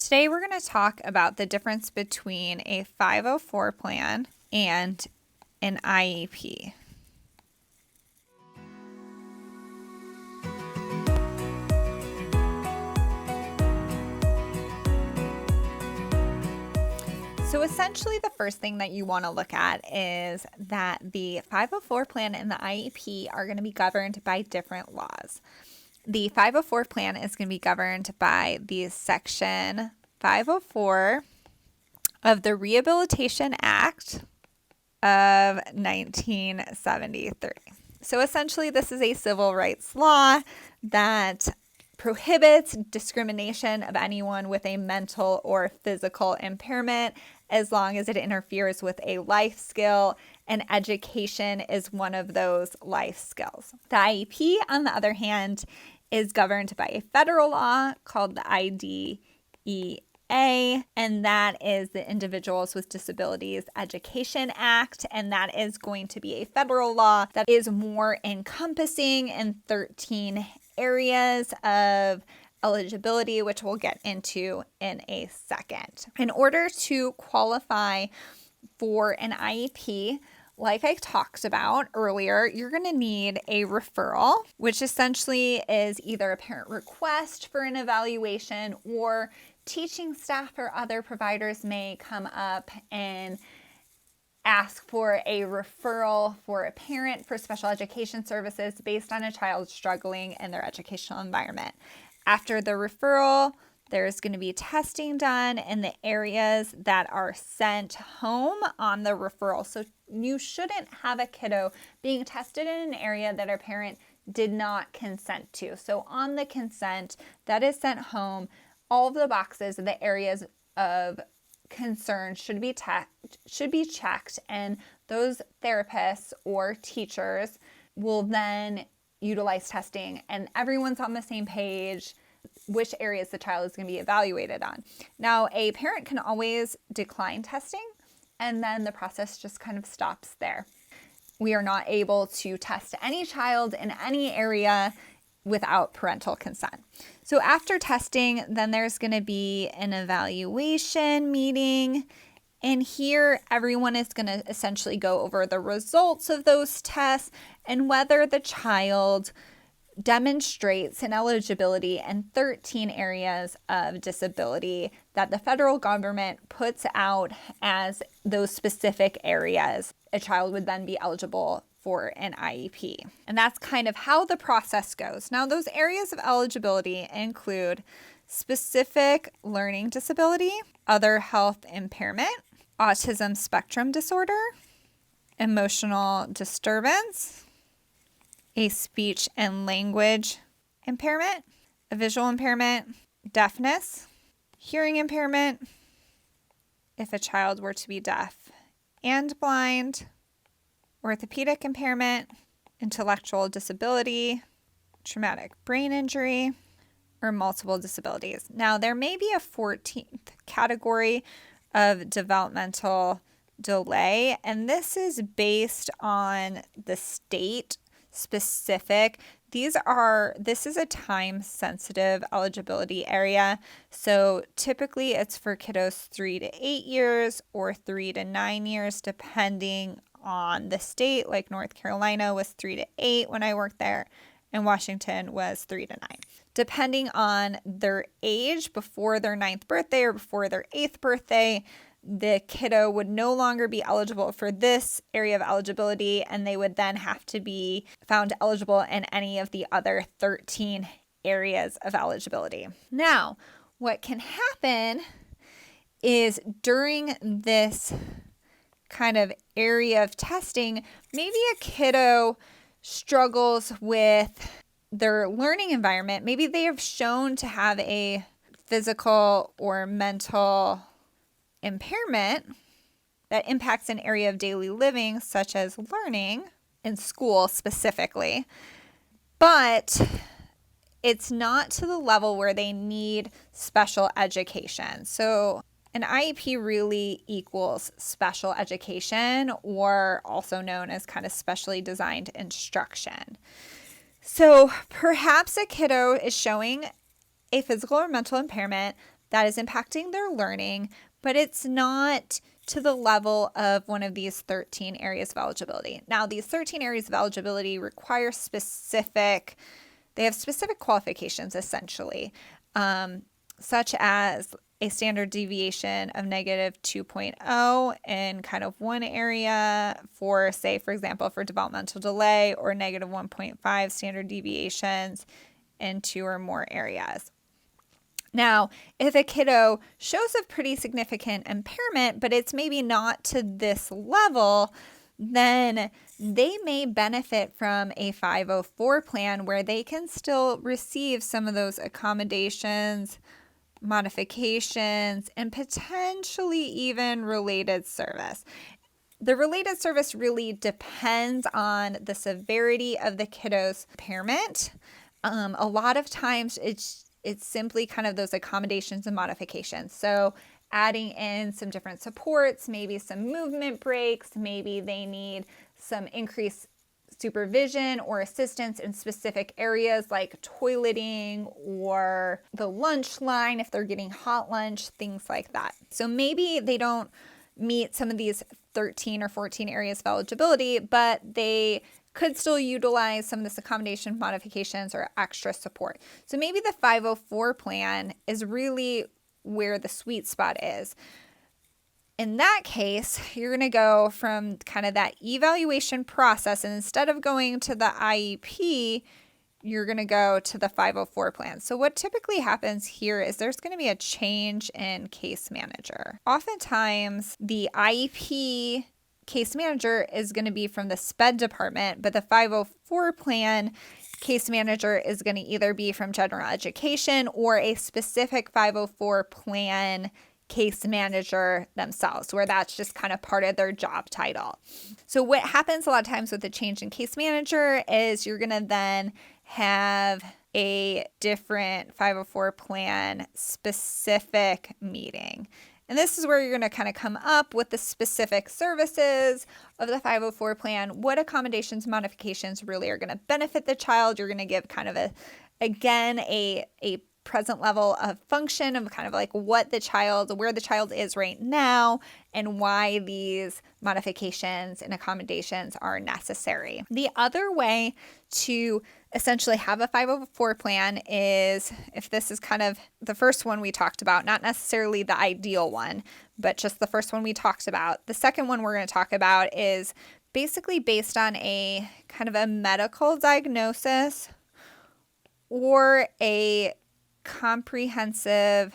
Today we're going to talk about the difference between a 504 plan and an IEP. So essentially the first thing that you want to look at is that the 504 plan and the IEP are going to be governed by different laws. The 504 plan is going to be governed by the Section 504 of the Rehabilitation Act of 1973. So essentially this is a civil rights law that prohibits discrimination of anyone with a mental or physical impairment as long as it interferes with a life skill, and education is one of those life skills. The IEP, on the other hand, is governed by a federal law called the IDEA, and that is the Individuals with Disabilities Education Act, and that is going to be a federal law that is more encompassing in 13 areas of eligibility, which we'll get into in a second. In order to qualify for an IEP, like I talked about earlier, you're going to need a referral, which essentially is either a parent request for an evaluation, or teaching staff or other providers may come up and ask for a referral for a parent for special education services based on a child struggling in their educational environment. After the referral, there's going to be testing done in the areas that are sent home on the referral. So you shouldn't have a kiddo being tested in an area that a parent did not consent to. So on the consent that is sent home, all of the boxes of the areas of concern should be checked, and those therapists or teachers will then utilize testing, and everyone's on the same page which areas the child is going to be evaluated on. Now, a parent can always decline testing, and then the process just kind of stops there. We are not able to test any child in any area without parental consent. So after testing, then there's going to be an evaluation meeting. And here, everyone is going to essentially go over the results of those tests and whether the child demonstrates an eligibility in 13 areas of disability that the federal government puts out as those specific areas. A child would then be eligible for an IEP. And that's kind of how the process goes. Now, those areas of eligibility include specific learning disability, other health impairment, autism spectrum disorder, emotional disturbance, a speech and language impairment, a visual impairment, deafness, hearing impairment, if a child were to be deaf and blind, orthopedic impairment, intellectual disability, traumatic brain injury, or multiple disabilities. Now, there may be a 14th category of developmental delay, and this is based on the state specific. This is a time-sensitive eligibility area. So typically it's for kiddos 3 to 8 years or 3 to 9 years, depending on the state. Like North Carolina was 3 to 8 when I worked there, and Washington was 3 to 9. Depending on their age, before their 9th birthday or before their 8th birthday, the kiddo would no longer be eligible for this area of eligibility, and they would then have to be found eligible in any of the other 13 areas of eligibility. Now, what can happen is during this kind of area of testing, maybe a kiddo struggles with their learning environment. Maybe they have shown to have a physical or mental impairment that impacts an area of daily living, such as learning in school specifically, but it's not to the level where they need special education. So an IEP really equals special education, or also known as kind of specially designed instruction. So perhaps a kiddo is showing a physical or mental impairment that is impacting their learning, but it's not to the level of one of these 13 areas of eligibility. Now, these 13 areas of eligibility require they have specific qualifications essentially, such as a standard deviation of negative 2.0 in kind of one area for, say, for example, for developmental delay, or negative 1.5 standard deviations in 2 or more areas. Now, if a kiddo shows a pretty significant impairment, but it's maybe not to this level, then they may benefit from a 504 plan where they can still receive some of those accommodations, modifications, and potentially even related service. The related service really depends on the severity of the kiddo's impairment. A lot of times it's simply kind of those accommodations and modifications. So adding in some different supports, maybe some movement breaks, maybe they need some increased supervision or assistance in specific areas like toileting or the lunch line if they're getting hot lunch, things like that. So maybe they don't meet some of these 13 or 14 areas of eligibility, but they could still utilize some of this accommodation modifications or extra support. So maybe the 504 plan is really where the sweet spot is. In that case, you're going to go from kind of that evaluation process, and instead of going to the IEP, you're going to go to the 504 plan. So what typically happens here is there's going to be a change in case manager. Oftentimes, the IEP case manager is going to be from the SPED department, but the 504 plan case manager is going to either be from general education or a specific 504 plan case manager themselves, where that's just kind of part of their job title. So what happens a lot of times with the change in case manager is you're going to then have a different 504 plan specific meeting. And this is where you're going to kind of come up with the specific services of the 504 plan, what accommodations, modifications really are going to benefit the child. You're going to give kind of a present level of function of kind of like where the child is right now and why these modifications and accommodations are necessary. The other way to essentially have a 504 plan is, if this is kind of the first one we talked about, not necessarily the ideal one, but just the first one we talked about. The second one we're going to talk about is basically based on a kind of a medical diagnosis or a comprehensive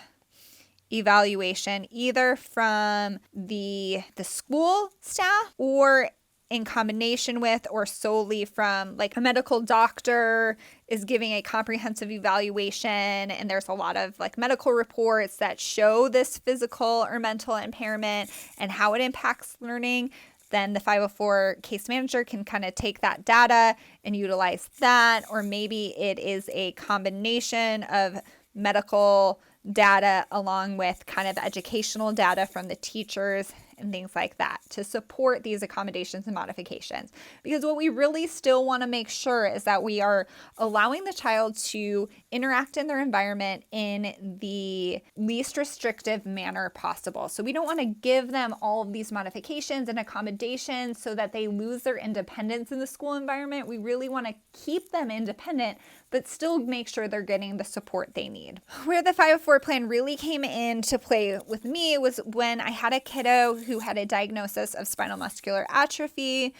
evaluation, either from the school staff or in combination with or solely from like a medical doctor is giving a comprehensive evaluation, and there's a lot of like medical reports that show this physical or mental impairment and how it impacts learning. Then the 504 case manager can kind of take that data and utilize that, or maybe it is a combination of medical data along with kind of educational data from the teachers and things like that to support these accommodations and modifications. Because what we really still want to make sure is that we are allowing the child to interact in their environment in the least restrictive manner possible. So we don't want to give them all of these modifications and accommodations so that they lose their independence in the school environment. We really want to keep them independent, but still make sure they're getting the support they need. Where the 504 plan really came into play with me was when I had a kiddo who had a diagnosis of spinal muscular atrophy,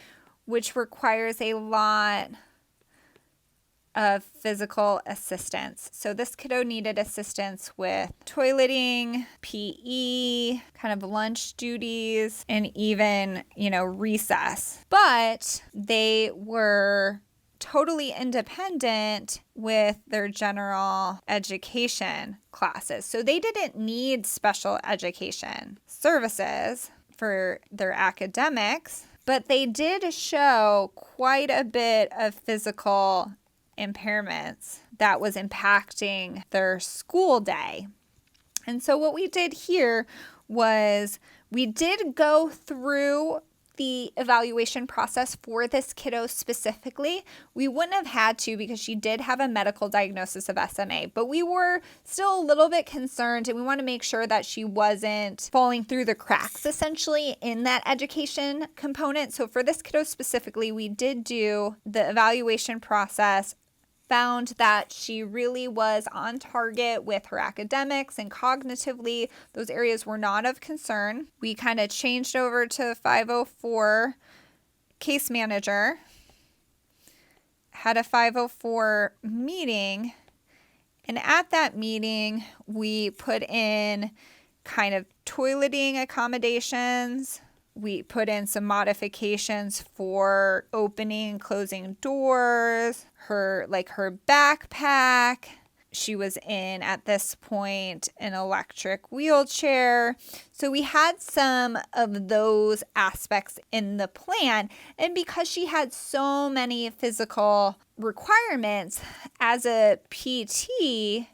which requires a lot of physical assistance. So this kiddo needed assistance with toileting, PE, kind of lunch duties, and even, recess. But they were totally independent with their general education classes. So they didn't need special education services for their academics, but they did show quite a bit of physical impairments that was impacting their school day. And so what we did here was we did go through the evaluation process for this kiddo specifically. We wouldn't have had to because she did have a medical diagnosis of SMA, but we were still a little bit concerned and we want to make sure that she wasn't falling through the cracks essentially in that education component. So for this kiddo specifically, we did do the evaluation process, found that she really was on target with her academics and cognitively. Those areas were not of concern. We kind of changed over to 504 case manager, had a 504 meeting, and at that meeting, we put in kind of toileting accommodations. We put in some modifications for opening and closing doors, her backpack. She was in, at this point, an electric wheelchair. So we had some of those aspects in the plan. And because she had so many physical requirements as a PT,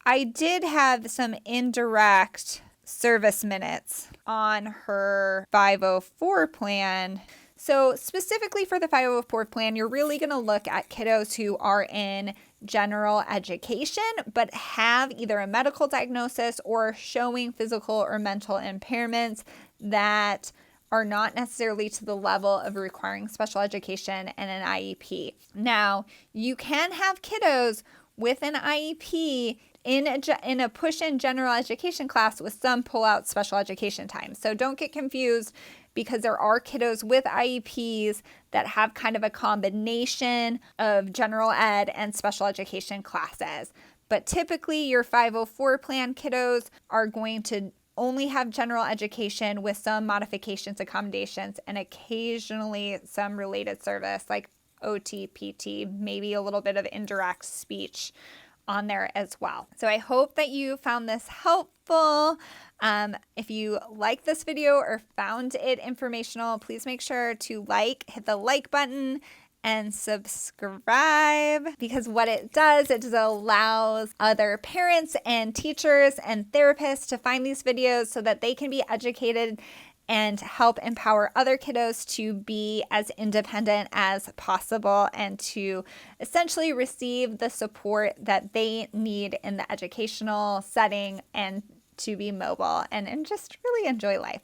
I did have some indirect service minutes on her 504 plan. So specifically for the 504 plan, you're really going to look at kiddos who are in general education but have either a medical diagnosis or showing physical or mental impairments that are not necessarily to the level of requiring special education and an IEP. Now, you can have kiddos with an IEP in a push-in general education class with some pull-out special education time. So don't get confused because there are kiddos with IEPs that have kind of a combination of general ed and special education classes. But typically your 504 plan kiddos are going to only have general education with some modifications, accommodations, and occasionally some related service like OT, PT, maybe a little bit of indirect speech on there as well. So I hope that you found this helpful. If you like this video or found it informational, please make sure to hit the like button and subscribe, because what it does, it just allows other parents and teachers and therapists to find these videos so that they can be educated and help empower other kiddos to be as independent as possible and to essentially receive the support that they need in the educational setting and to be mobile and just really enjoy life.